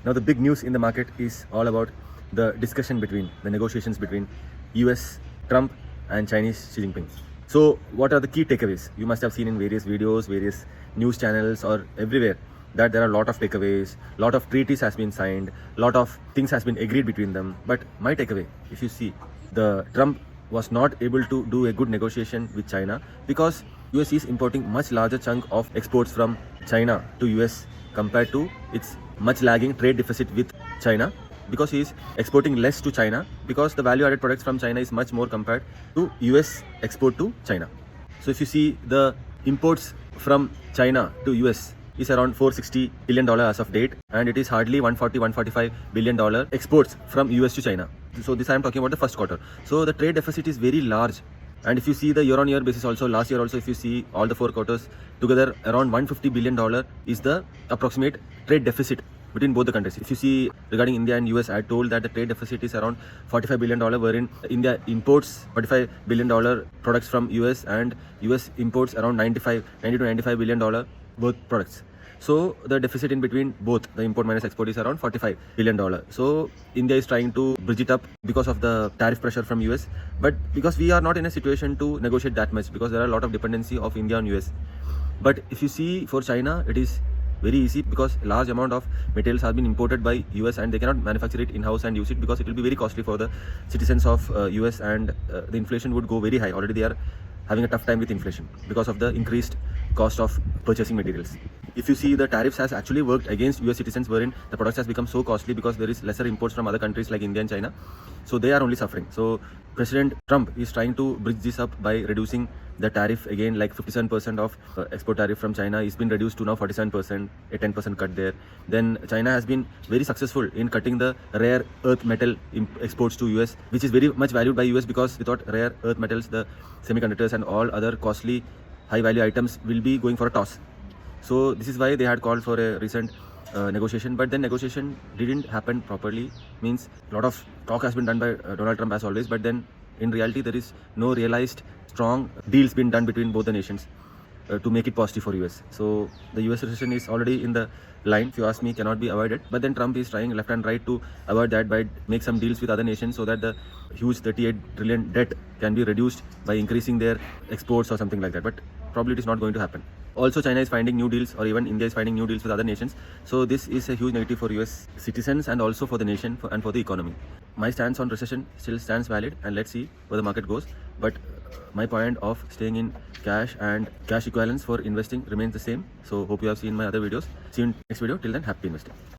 Now the big news in the market is all about the negotiations between US Trump and Chinese Xi Jinping. So what are the key takeaways? You must have seen in various videos, various news channels or everywhere that there are a lot of takeaways, lot of treaties has been signed, lot of things has been agreed between them. But my takeaway, if you see, the Trump was not able to do a good negotiation with China because US is importing much larger chunk of exports from China to US compared to its much lagging trade deficit with China, because he is exporting less to China because the value added products from China is much more compared to US export to China. So if you see, the imports from China to US is around $460 billion as of date, and it is hardly $145 billion exports from US to China. So this I am talking about the first quarter. So the trade deficit is very large. And if you see the year-on-year basis also, last year also, if you see all the 4 quarters together, around $150 billion is the approximate trade deficit between both the countries. If you see regarding India and US, I told that the trade deficit is around $45 billion, wherein India imports $45 billion products from US and US imports around $90 to $95 billion both products. So the deficit in between both the import minus export is around $45 billion. So India is trying to bridge it up because of the tariff pressure from US, but because we are not in a situation to negotiate that much because there are a lot of dependency of India on US. But if you see for China, it is very easy because large amount of materials have been imported by US and they cannot manufacture it in-house and use it because it will be very costly for the citizens of US, and the inflation would go very high. Already they are having a tough time with inflation because of the increased cost of purchasing materials. If you see, the tariffs has actually worked against US citizens, wherein the products has become so costly because there is lesser imports from other countries like India and China. So they are only suffering. So President Trump is trying to bridge this up by reducing the tariff again, like 57% of export tariff from China is been reduced to now 47%, a 10% cut there. Then China has been very successful in cutting the rare earth metal exports to US, which is very much valued by US because without rare earth metals, the semiconductors and all other costly high value items will be going for a toss. So this is why they had called for a recent negotiation, but then negotiation didn't happen properly. Means a lot of talk has been done by Donald Trump as always, but then in reality there is no realized strong deals been done between both the nations to make it positive for US. So the US recession is already in the line, if you ask me, cannot be avoided. But then Trump is trying left and right to avoid that by make some deals with other nations so that the huge 38 trillion debt can be reduced by increasing their exports or something like that. But probably it is not going to happen. Also, China is finding new deals, or even India is finding new deals with other nations. So this is a huge negative for US citizens and also for the nation and for the economy. My stance on recession still stands valid, and let's see where the market goes. But my point of staying in cash and cash equivalents for investing remains the same. So hope you have seen my other videos. See you in next video. Till then, happy investing.